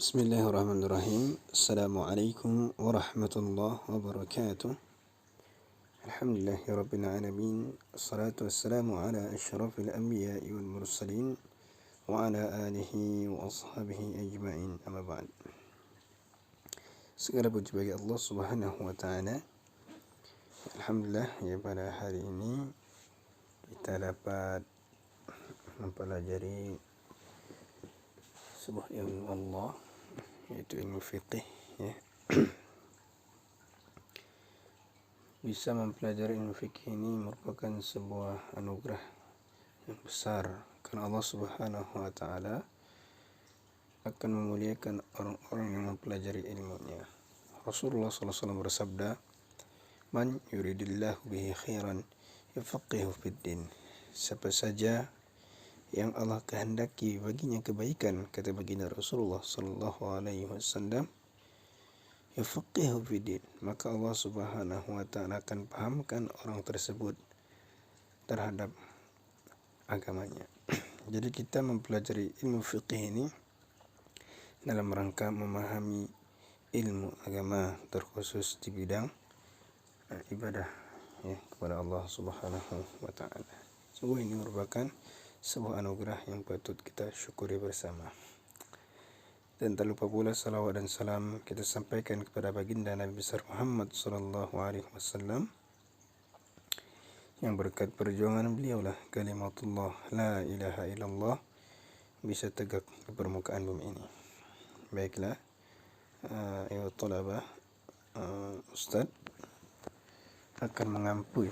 Bismillahirrahmanirrahim. Assalamualaikum warahmatullahi wabarakatuh. Alhamdulillahi rabbil alamin. Assalatu wassalamu ala asyrafil anbiya'i wal mursalin wa ala alihi wa ashabihi ajma'in. Amma ba'd. Segala puji bagi Allah Subhanahu wa taala. Alhamdulillah, ya, pada hari ini kita dapat mempelajari sebuah ilmu Allah, yaitu ilmu fiqih, ya. Bisa mempelajari ilmu fikih ini merupakan sebuah anugerah yang besar, karena Allah Subhanahu wa taala akan memuliakan orang-orang yang mempelajari ilmunya. Rasulullah SAW bersabda, "Man yuridillahu bihi khairan yufaqihu fid din." Siapa saja yang Allah kehendaki baginya kebaikan, kata baginda Rasulullah sallallahu alaihi wasallam, yufaqihu fiddin, maka Allah Subhanahu wa taala akan pahamkan orang tersebut terhadap agamanya. Jadi kita mempelajari ilmu fiqih ini dalam rangka memahami ilmu agama, terkhusus di bidang ibadah, ya, kepada Allah Subhanahu wa taala. Semua ini merupakan sebuah anugerah yang patut kita syukuri bersama. Dan tak lupa pula salawat dan salam kita sampaikan kepada baginda Nabi besar Muhammad sallallahu alaihi wasallam, yang berkat perjuangan beliaulah kalimatullah la ilaha illallah bisa tegak di permukaan bumi ini. Baiklah, ya talabah, Ustaz akan mengampu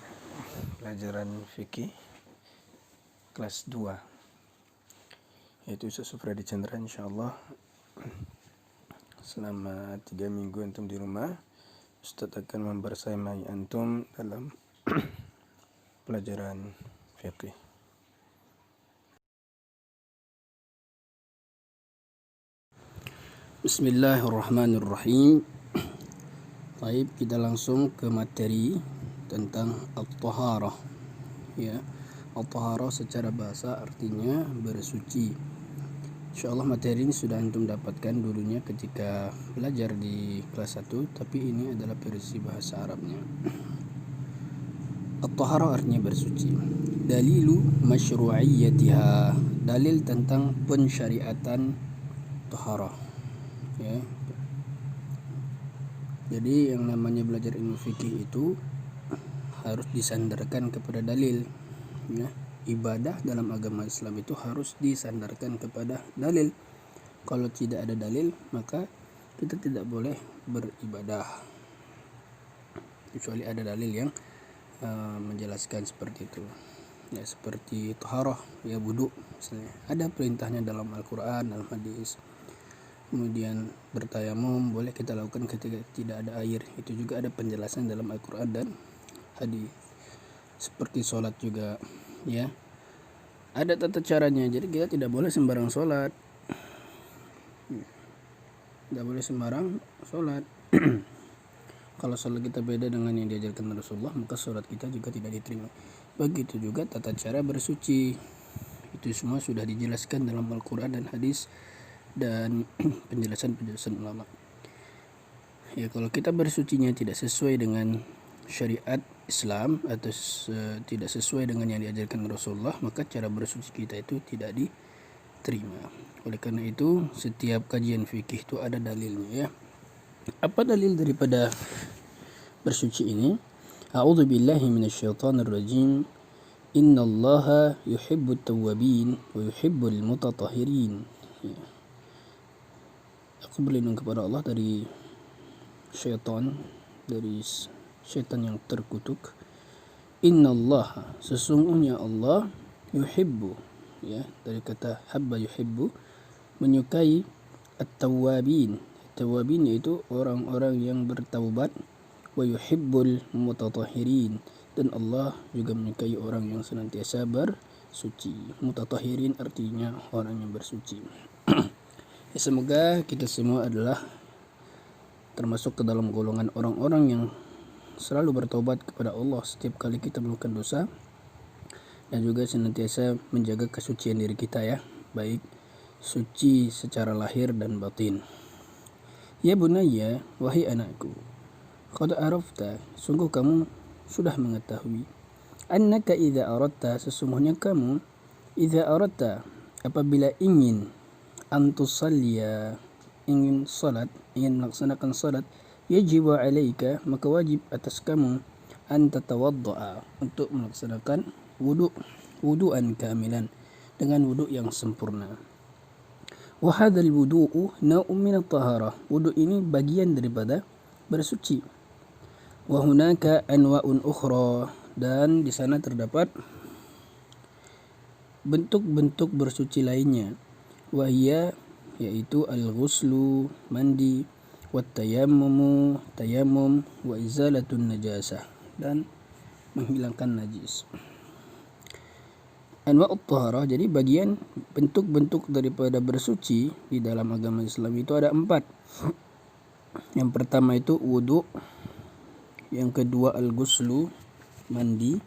pelajaran fikih kelas 2, yaitu Ustaz Sufradi Chandra. InsyaAllah selama 3 minggu antum di rumah, Ustaz akan membersamai antum dalam pelajaran fikih. Bismillahirrahmanirrahim. Baik, kita langsung ke materi tentang at-taharah, ya. At-taharah secara bahasa artinya bersuci. InsyaAllah materi ini sudah antum dapatkan dulunya ketika belajar di kelas 1, tapi ini adalah versi bahasa Arabnya. At-taharah artinya bersuci. Dalilu masyru'iyyatiha, dalil tentang pensyariatan taharah, ya. Jadi yang namanya belajar ilmu fikih itu harus disandarkan kepada dalil, ya. Ibadah dalam agama Islam itu harus disandarkan kepada dalil. Kalau tidak ada dalil, maka kita tidak boleh beribadah, kecuali ada dalil yang menjelaskan seperti itu, ya. Seperti taharah, ya, wudu misalnya, ada perintahnya dalam Al-Quran, dalam hadis. Kemudian bertayamum boleh kita lakukan ketika tidak ada air, itu juga ada penjelasan dalam Al-Quran dan hadis. Seperti sholat juga, ya, ada tata caranya. Jadi kita tidak boleh sembarang sholat, tidak boleh sembarang sholat. Kalau sholat kita beda dengan yang diajarkan Rasulullah, maka sholat kita juga tidak diterima. Begitu juga tata cara bersuci, itu semua sudah dijelaskan dalam Al-Quran dan hadis dan penjelasan-penjelasan ulama. Ya, kalau kita bersucinya tidak sesuai dengan syariat Islam atau tidak sesuai dengan yang diajarkan Rasulullah, maka cara bersuci kita itu tidak diterima. Oleh karena itu, setiap kajian fikih itu ada dalilnya, ya. Apa dalil daripada bersuci ini? A'udzu billahi minasyaitonir rajim. Innallaha yuhibbut tawwabin wa yuhibbul mutatahhirin. Ya. Aku berlindung kepada Allah dari syaitan, dari syaitan yang terkutuk. Innallaha, sesungguhnya Allah, yuhibbu, ya, dari kata habba yuhibbu, menyukai at-tawwabin. Tawwabin yaitu orang-orang yang bertaubat. Wa yuhibbul mutatahhirin, dan Allah juga menyukai orang yang senantiasa bersuci. Mutatahhirin artinya orang yang bersuci. Ya, semoga kita semua adalah termasuk ke dalam golongan orang-orang yang selalu bertobat kepada Allah setiap kali kita melakukan dosa, dan juga senantiasa menjaga kesucian diri kita, ya, baik suci secara lahir dan batin. Ya bunayya, wahai anakku, qad arafta, sungguh kamu sudah mengetahui, annaka idza aradta, sesungguhnya kamu, idza aradta, apabila ingin, antusalliya, ingin salat, ingin melaksanakan salat, yajibu alaika, maka wajib atas kamu, an tatawadda'a, untuk melaksanakan wudu'an kamilan, dengan wudu' yang sempurna. Wa hadzal wudu'u nau'un min at-taharah, wudu' ini bagian daripada bersuci. Wa hunaka anwa'un ukhra, dan di sana terdapat bentuk-bentuk bersuci lainnya. Wa hiya, yaitu al-ghuslu, mandi, wa tayammumu, tayammum, wa izalatun najasah, dan menghilangkan najis. Anwa'ut taharah, jadi bagian bentuk-bentuk daripada bersuci di dalam agama Islam itu ada 4. Yang pertama itu wudu, yang kedua al-ghuslu, mandi,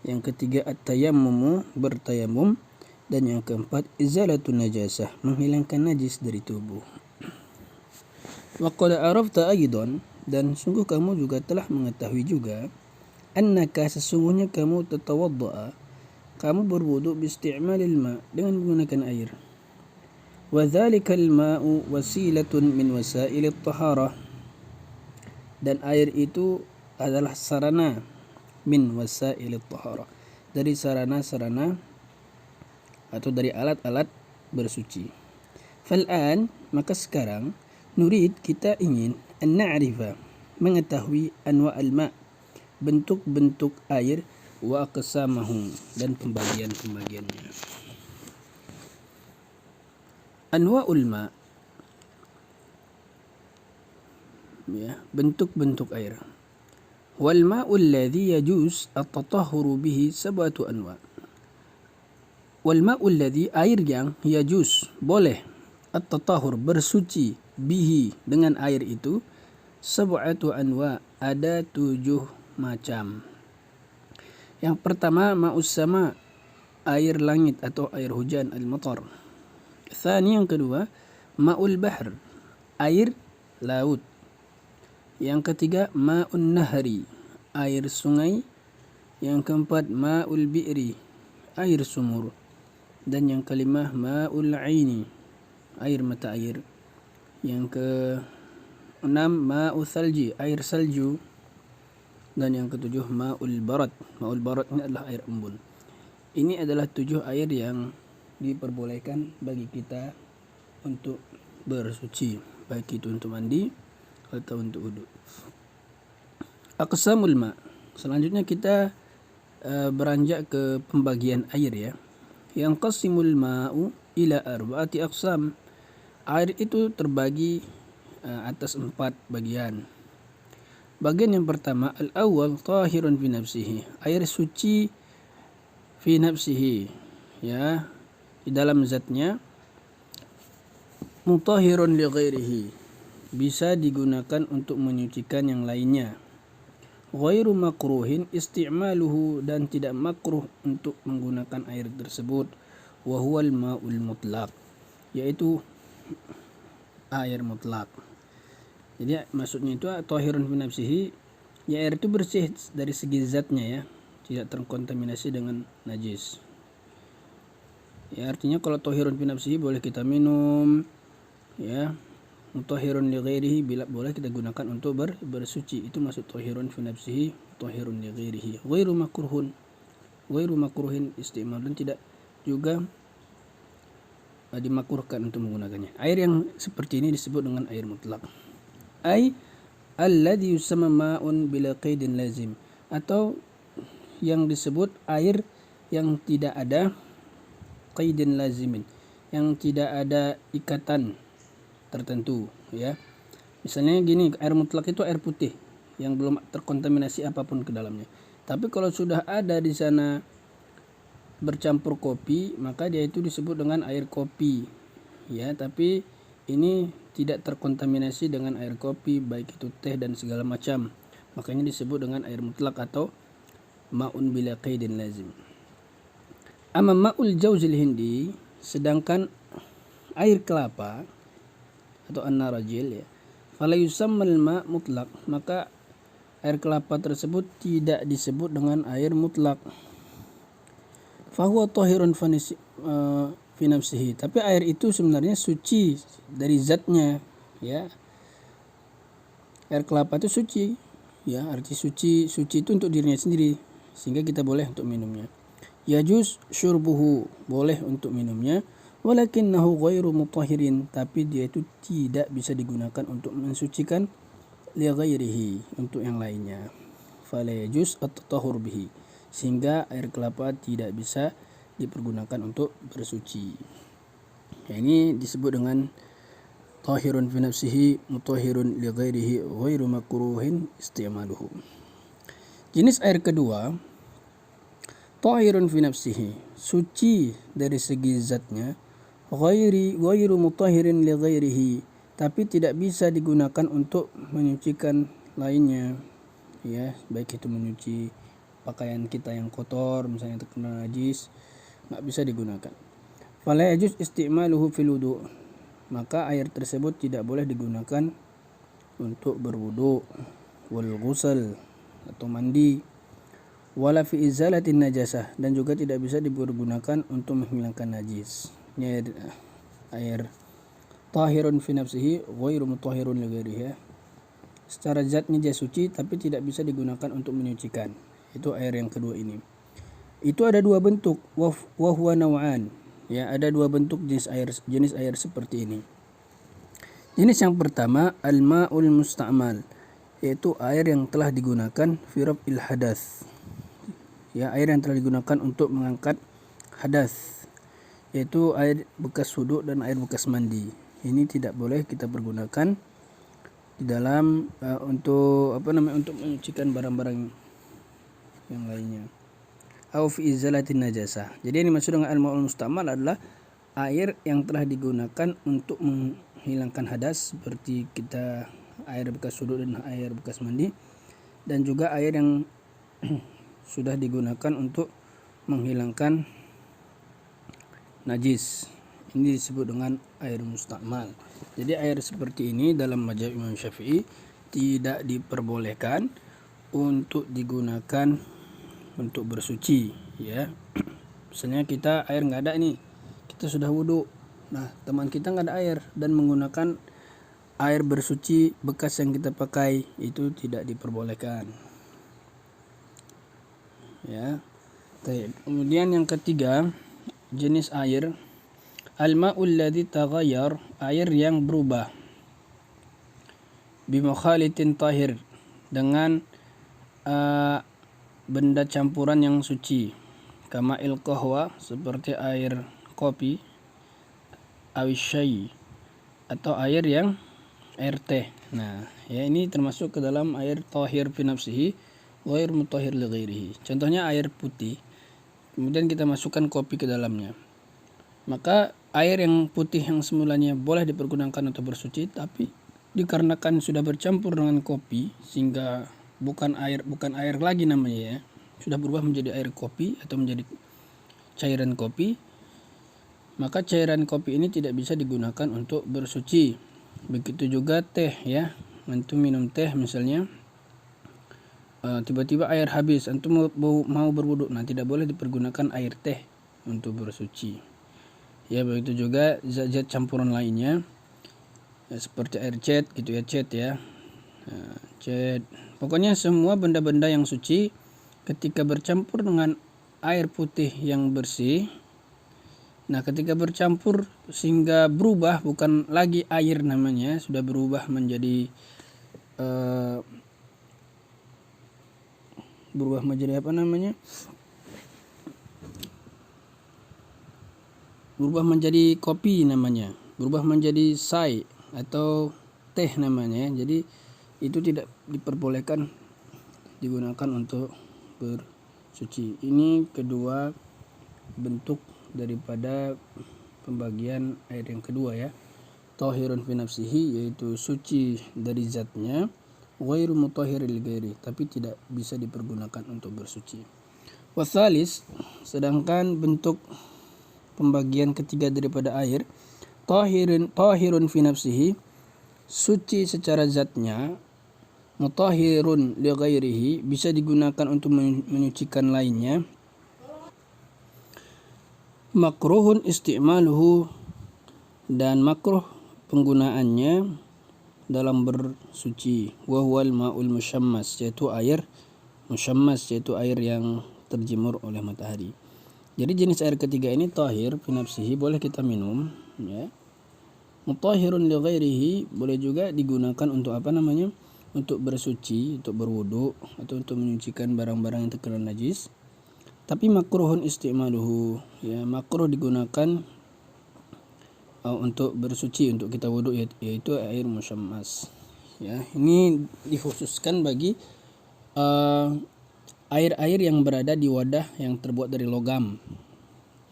yang ketiga at-tayammumu, bertayamum, dan yang keempat izalatun najasah, menghilangkan najis dari tubuh. Wa qad arafta aidan, dan sungguh kamu juga telah mengetahui juga, annaka, sesungguhnya kamu tatawadda'a, kamu berwudu biisti'malil ma', dengan menggunakan air. Wa dzalikal ma'u wasilatun min wasailit taharah, dan air itu adalah sarana, min wasailit taharah, dari sarana-sarana atau dari alat-alat bersuci. Fal'an, maka sekarang, nurid, kita ingin, an na'rifa, mengetahui, anwa'al ma', bentuk-bentuk air, wa aqsamahu, dan pembagian-pembagiannya. Anwa'ul ma', ya, bentuk-bentuk air. Wal ma'ul ladzi yajuz at-tatahhuru bihi sab'atu anwa'. Wal ma'ul ladzi, air yang yajuz, boleh, at-tatahhur, bersuci, bihi, dengan air itu, sab'atu anwa', ada 7 macam. Yang pertama ma'us sama, air langit atau air hujan, al-matar. Tsani, yang kedua ma'ul bahr, air laut. Yang ketiga ma'un nahri, air sungai. Yang keempat ma'ul bi'ri, air sumur. Dan yang kelima ma'ul aini, air mata air. Yang keenam ma'ul thalji, air salju. Dan yang ketujuh ma'ul barat. Ma'ul barat ini adalah air embun. Ini adalah 7 air yang diperbolehkan bagi kita untuk bersuci, baik itu untuk mandi atau untuk wudu. Aqsamul ma'. Selanjutnya kita beranjak ke pembagian air, ya. Yang qasimul ma'u ila 4 aqsam. Air itu terbagi atas 4 bagian. Bagian yang pertama, al-awwal tahirun fi nafsihi, air suci fi nafsihi, ya, di dalam zatnya. Mutahhirun li ghairihi, bisa digunakan untuk menyucikan yang lainnya. Ghairu makruhin isti'maluhu, dan tidak makruh untuk menggunakan air tersebut. Wa huwal ma'ul mutlaq, yaitu air mutlak. Jadi maksudnya itu tahirun fi nafsihi, ya, air itu bersih dari segi zatnya, ya, tidak terkontaminasi dengan najis. Ya, artinya kalau tahirun fi nafsihi boleh kita minum, ya. Mutahhirun li ghairihi, bila boleh kita gunakan untuk bersuci. Itu maksud tahirun fi nafsihi, tahirun li ghairihi. Ghairu makruhin istimal, dan tidak juga dimakruhkan untuk menggunakannya. Air yang seperti ini disebut dengan air mutlak. Ai alladhi yusamma ma'un bila qaidin lazim, atau yang disebut air yang tidak ada qaidin lazimin, yang tidak ada ikatan tertentu, ya. Misalnya gini, air mutlak itu air putih yang belum terkontaminasi apapun ke dalamnya. Tapi kalau sudah ada di sana bercampur kopi, maka dia itu disebut dengan air kopi, ya. Tapi ini tidak terkontaminasi dengan air kopi, baik itu teh dan segala macam, makanya disebut dengan air mutlak atau ma'un bila qaidin lazim. Amma ma'ul jauzil hindi, sedangkan air kelapa atau an-narajil ya, fala yusammal ma mutlaq, maka air kelapa tersebut tidak disebut dengan air mutlak. Fahuwa tahirun fi nafsihi, tapi air itu sebenarnya suci dari zatnya ya. Air kelapa itu suci ya, arti suci itu untuk dirinya sendiri sehingga kita boleh untuk minumnya. Yajuz syurbuhu, boleh untuk minumnya, walakinnahu ghairu mutahhirin, tapi dia itu tidak bisa digunakan untuk mensucikan li ghairihi, untuk yang lainnya. Fala yajuz at-tatahhur bihi, sehingga air kelapa tidak bisa dipergunakan untuk bersuci. Ya, ini disebut dengan tahirun fi nafsihi mutahhirun li ghairihi ghairu makruhin isti'maluhu. Jenis air kedua, tahirun fi nafsihi, suci dari segi zatnya, ghairu mutahhirin li ghairihi, tapi tidak bisa digunakan untuk menyucikan lainnya ya, baik itu menyuci pakaian kita yang kotor misalnya terkena najis, nggak bisa digunakan. Fala yajuz isti'maluhu fil wudu', maka air tersebut tidak boleh digunakan untuk berwudu, wal ghusl atau mandi, wala fi izalatin najasah, dan juga tidak bisa dipergunakan untuk menghilangkan najis. Ini air tahirun fi nafsihi ghairu mutahhirun li ghairihi, secara zatnya dia suci tapi tidak bisa digunakan untuk menyucikan. Itu air yang kedua ini. Itu ada dua bentuk, wa huwa naw'an. Ya, ada dua bentuk jenis air seperti ini. Jenis yang pertama al-ma'ul musta'mal, yaitu air yang telah digunakan fi raf'il hadath. Ya, air yang telah digunakan untuk mengangkat hadas, yaitu air bekas wudu dan air bekas mandi. Ini tidak boleh kita pergunakan di dalam untuk untuk menyucikan barang-barang yang lainnya. Au fi izalatin najasah. Jadi ini maksud dengan al-ma'ul musta'mal adalah air yang telah digunakan untuk menghilangkan hadas, seperti kita air bekas wudu dan air bekas mandi, dan juga air yang sudah digunakan untuk menghilangkan najis. Ini disebut dengan air musta'mal. Jadi air seperti ini dalam mazhab Imam Syafi'i tidak diperbolehkan untuk digunakan untuk bersuci ya. Misalnya kita air nggak ada nih, kita sudah wudu, nah teman kita nggak ada air dan menggunakan air bersuci bekas yang kita pakai, itu tidak diperbolehkan ya. Kemudian yang ketiga, jenis air al-ma'ul ladzi taghayyar, air yang berubah, bimukhalitin tahir, dengan benda campuran yang suci, kama il qahwa, seperti air kopi, awisyai, atau air teh. Nah ya, ini termasuk ke dalam air tahir fi nafsihi ghair mutahhir li ghairihi. Contohnya air putih, kemudian kita masukkan kopi ke dalamnya, maka air yang putih yang semulanya boleh dipergunakan untuk bersuci, tapi dikarenakan sudah bercampur dengan kopi sehingga bukan air lagi namanya ya, sudah berubah menjadi air kopi atau menjadi cairan kopi, maka cairan kopi ini tidak bisa digunakan untuk bersuci. Begitu juga teh ya, antum minum teh misalnya, tiba-tiba air habis, antum mau berwudu, nah tidak boleh dipergunakan air teh untuk bersuci ya. Begitu juga zat-zat campuran lainnya ya, seperti air cet gitu ya, cet ya, cet. Pokoknya semua benda-benda yang suci ketika bercampur dengan air putih yang bersih, nah ketika bercampur sehingga berubah, bukan lagi air namanya, sudah berubah menjadi berubah menjadi kopi namanya, berubah menjadi sai atau teh namanya. Jadi itu tidak diperbolehkan digunakan untuk bersuci. Ini kedua bentuk daripada pembagian air yang kedua ya, tahirun fi nafsihi, yaitu suci dari zatnya, ghairu mutahhiril ghairi, tapi tidak bisa dipergunakan untuk bersuci. Wasalis, sedangkan bentuk pembagian ketiga daripada air, tahirun fi nafsihi, suci secara zatnya, mutahhirun li ghairihi, bisa digunakan untuk menyucikan lainnya, makruhun isti'maluhu, dan makruh penggunaannya dalam bersuci, wa huwal ma'ul musyammas, yaitu air musyammas, yaitu air yang terjemur oleh matahari. Jadi jenis air ketiga ini tahir fi nafsihi, boleh kita minum, ya. Mutahhirun li ghairihi, boleh juga digunakan untuk apa namanya? Untuk bersuci, untuk berwudu, atau untuk menyucikan barang-barang yang terkena najis. Tapi makruhun isti'maluhu, ya, makruh digunakan untuk bersuci, untuk kita wudu, yaitu air musyammas. Ya, ini dikhususkan bagi air-air yang berada di wadah yang terbuat dari logam.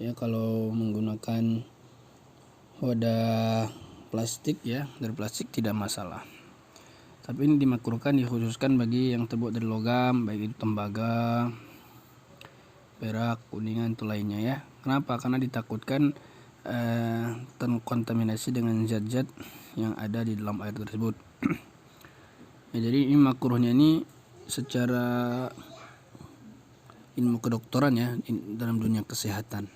Ya, kalau menggunakan wadah plastik, ya, dari plastik tidak masalah. Tapi ini dimakruhkan, dikhususkan bagi yang terbuat dari logam, baik itu tembaga, perak, kuningan, itu lainnya, ya. Kenapa? Karena ditakutkan terkontaminasi dengan zat-zat yang ada di dalam air tersebut. Ya, jadi ini makruhnya ini secara ilmu kedokteran, ya, dalam dunia kesehatan.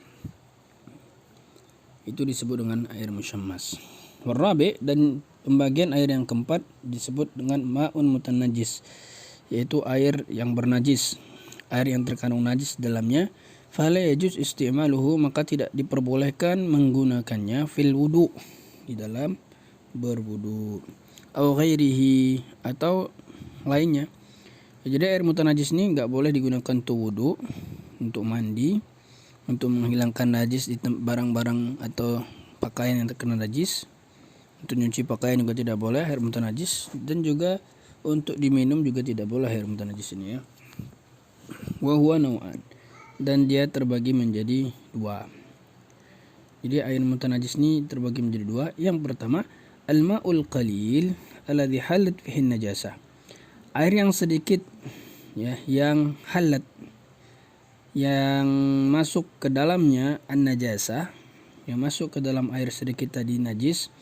Itu disebut dengan air musyammas. Warabi, dan pembagian air yang keempat disebut dengan ma'un mutanajis, yaitu air yang bernajis, air yang terkandung najis dalamnya. Fala yajuz isti'maluhu, maka tidak diperbolehkan menggunakannya fil wudu, di dalam berwudu, au ghairihi, atau lainnya. Jadi air mutanajis ini enggak boleh digunakan untuk wudu, untuk mandi, untuk menghilangkan najis di barang-barang atau pakaian yang terkena najis. Untuk nyuci pakaian juga tidak boleh air mutanajis, dan juga untuk diminum juga tidak boleh air mutanajis ini, ya. Wa huwa nau'an, dan dia terbagi menjadi dua. Jadi air mutanajis ini terbagi menjadi dua. Yang pertama, al-ma'ul qalil alladhi halat fihi najasah, air yang sedikit, ya, yang halat, yang masuk ke dalamnya an-najasah, yang masuk ke dalam air sedikit tadi najis.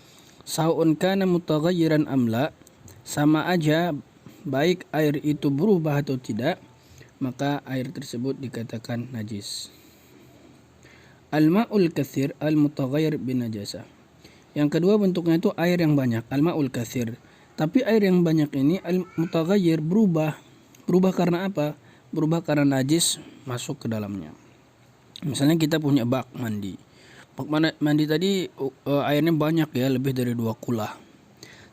Sa'un kana mutaghayyiran amla, sama aja baik air itu berubah atau tidak, maka air tersebut dikatakan najis. Al-ma'ul katsir al-mutaghayyir bin najasah. Yang kedua bentuknya itu air yang banyak, al-ma'ul katsir. Tapi air yang banyak ini al-mutaghayyir, berubah. Berubah karena apa? Berubah karena najis masuk ke dalamnya. Misalnya kita punya bak mandi. Bak mandi tadi airnya banyak, ya, lebih dari 2 kula.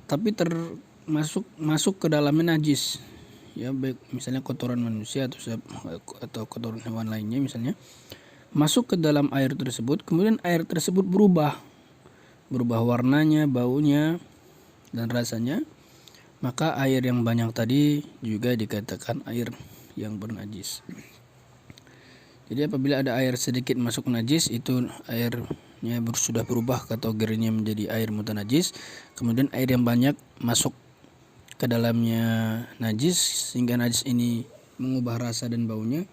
Tapi masuk ke dalamnya najis. Ya, baik misalnya kotoran manusia atau kotoran hewan lainnya misalnya, masuk ke dalam air tersebut, kemudian air tersebut berubah warnanya, baunya, dan rasanya, maka air yang banyak tadi juga dikatakan air yang bernajis. Jadi apabila ada air sedikit masuk najis, itu airnya sudah berubah kategorinya menjadi air mutanajis. Kemudian air yang banyak masuk ke dalamnya najis, sehingga najis ini mengubah rasa dan baunya.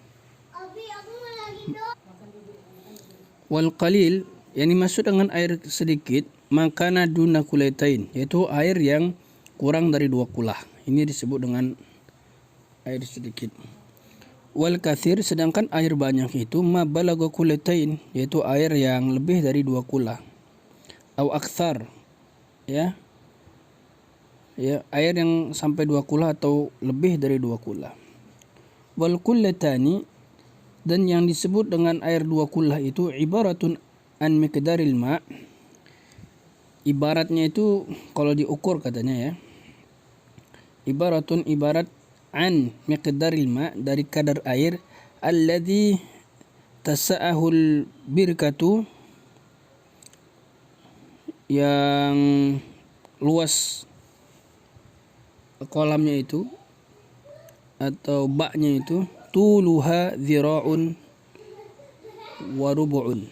Wal qalil, yang dimaksud dengan air sedikit, makana duna kulaitain, yaitu air yang kurang dari 2 kulah. Ini disebut dengan air sedikit. Wal katsir, sedangkan air banyak itu ma balagha kulaitain, yaitu air yang lebih dari 2 kulah. Au aktsar, ya, air yang sampai 2 kula atau lebih dari 2 kula. Wal kullatani, dan yang disebut dengan air 2 kula itu ibaratun an miqdaril ma', ibaratnya itu kalau diukur katanya, ya, ibarat an miqdaril ma', dari kadar air, alladhi tasa'ahul birkatu, yang luas kolamnya itu atau baknya itu, tuluha dzira'un wa rubu'un,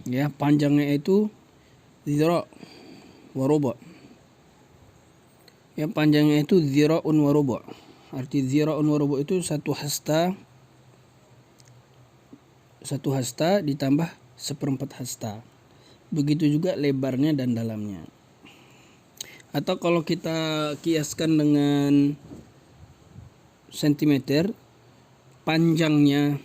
ya, panjangnya itu dzira' wa rubu', ya, panjangnya itu dzira'un wa rubu'. Arti dzira'un wa rubu' itu satu hasta ditambah 1/4 hasta. begitu juga lebarnya dan dalamnya. Atau kalau kita kiaskan dengan sentimeter, panjangnya,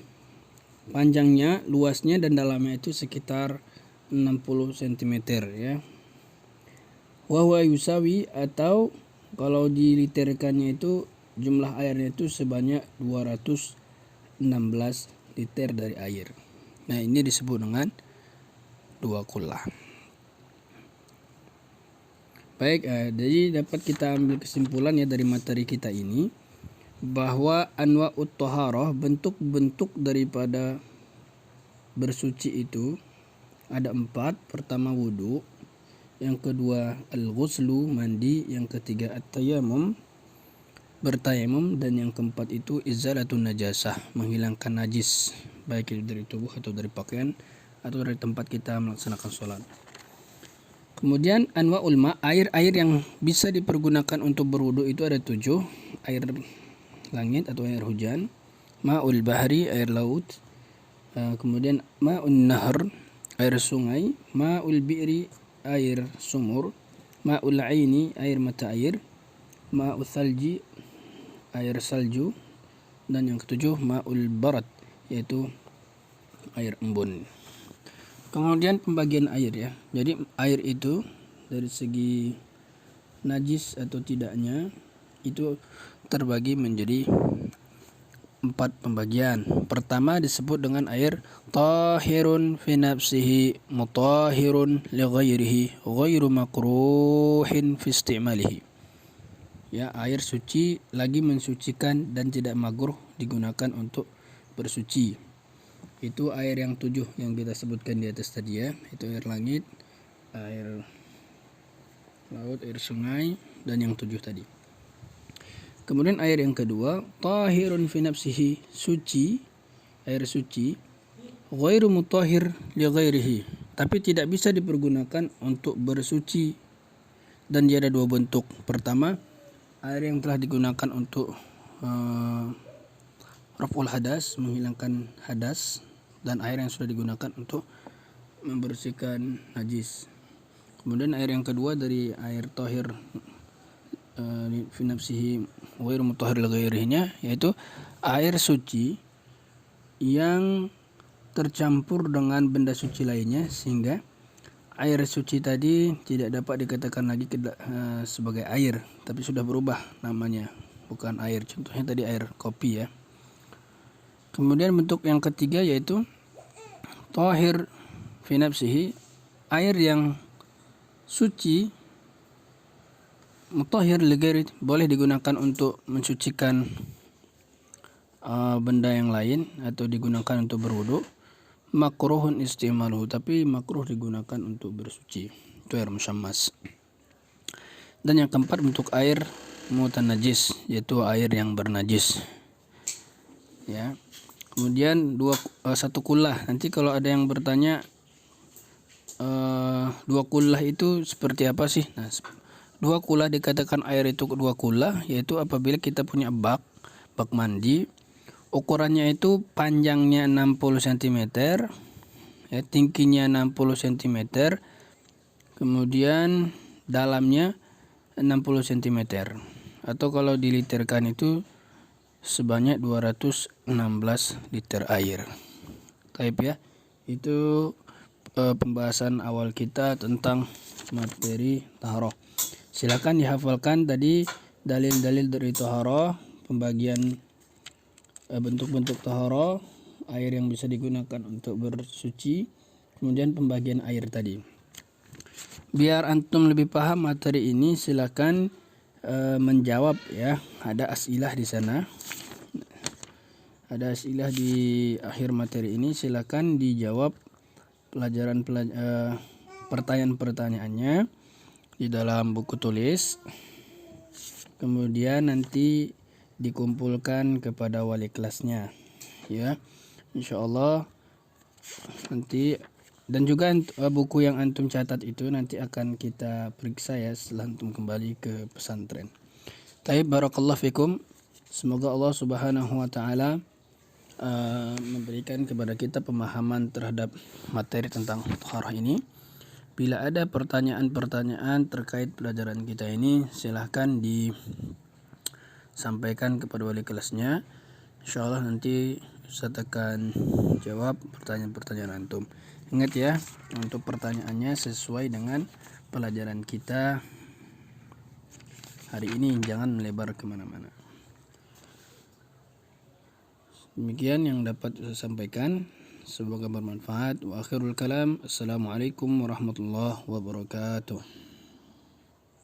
luasnya dan dalamnya itu sekitar 60 cm ya. Wa huwa yusawi, atau kalau diliterkannya itu jumlah airnya itu sebanyak 216 liter dari air. Nah, ini disebut dengan 2 kullah. Baik, jadi dapat kita ambil kesimpulan ya dari materi kita ini bahwa anwa'ut thaharah, bentuk-bentuk daripada bersuci itu ada 4. Pertama wudu, yang kedua al-ghuslu, mandi, yang ketiga at-tayammum, bertayamum, dan yang keempat itu izalatun najasah, menghilangkan najis baik itu dari tubuh atau dari pakaian atau dari tempat kita melaksanakan sholat. Kemudian anwa'ul ma, air yang bisa dipergunakan untuk berwudu itu ada 7. Air langit atau air hujan, ma'ul bahri, air laut, kemudian ma'un nahr, air sungai, ma'ul bi'ri, air sumur, ma'ul aini, air mata air, ma'ul thalji, air salju, dan yang ketujuh ma'ul barat, yaitu air embun. Kemudian pembagian air ya. Jadi air itu dari segi najis atau tidaknya itu terbagi menjadi 4 pembagian. Pertama disebut dengan air tahirun fi nafsihi mutahhirun li ghairihi ghairu makruhin fi istimalihi. Ya, air suci lagi mensucikan dan tidak makruh digunakan untuk bersuci. Itu air yang 7 yang kita sebutkan di atas tadi ya. Itu air langit, air laut, air sungai, dan yang 7 tadi. Kemudian air yang kedua, tahirun fi nafsihi, suci, air suci, ghairu mutahhir li ghairihi, tapi tidak bisa dipergunakan untuk bersuci, dan dia ada 2 bentuk. Pertama, air yang telah digunakan untuk raf'ul hadas, menghilangkan hadas, dan air yang sudah digunakan untuk membersihkan najis. Kemudian air yang kedua dari air tahir fi nafsihi ghairu mutahhir li ghairihinya, yaitu air suci yang tercampur dengan benda suci lainnya sehingga air suci tadi tidak dapat dikatakan lagi sebagai air, tapi sudah berubah namanya, bukan air. Contohnya tadi air kopi ya. Kemudian bentuk yang ketiga yaitu tahir fi nafsihi, air yang suci mutahhir li ghairi, boleh digunakan untuk mensucikan benda yang lain atau digunakan untuk berwudu, makruhun istimaluhu, tapi makruh digunakan untuk bersuci, itu air musyammas. Dan yang keempat bentuk air mutanajis, yaitu air yang bernajis ya. Kemudian 1 kullah. Nanti kalau ada yang bertanya 2 kullah itu seperti apa sih? Nah, 2 kullah dikatakan air itu 2 kullah, yaitu apabila kita punya bak mandi, ukurannya itu panjangnya 60 cm ya, tingginya 60 cm, kemudian dalamnya 60 cm, atau kalau diliterkan itu sebanyak 216 liter air. Taib ya. Itu pembahasan awal kita tentang materi taharah. Silakan dihafalkan tadi dalil-dalil dari taharah, pembagian bentuk-bentuk taharah, air yang bisa digunakan untuk bersuci, kemudian pembagian air tadi. Biar antum lebih paham materi ini, silakan menjawab ya. Ada as'ilah di sana. Ada as'ilah di akhir materi ini, silakan dijawab pertanyaan-pertanyaannya di dalam buku tulis. Kemudian nanti dikumpulkan kepada wali kelasnya ya, insyaallah nanti. Dan juga buku yang antum catat itu nanti akan kita periksa ya setelah antum kembali ke pesantren. Taib, barakallahu fikum. Semoga Allah Subhanahu wa taala memberikan kepada kita pemahaman terhadap materi tentang taharah ini. Bila ada pertanyaan-pertanyaan terkait pelajaran kita ini, silahkan disampaikan kepada wali kelasnya. Insyaallah nanti Ustaz akan jawab pertanyaan-pertanyaan antum. Ingat ya, untuk pertanyaannya sesuai dengan pelajaran kita hari ini, jangan melebar kemana-mana. Demikian yang dapat saya sampaikan. Semoga bermanfaat. Wa akhirul kalam. Assalamualaikum warahmatullahi wabarakatuh.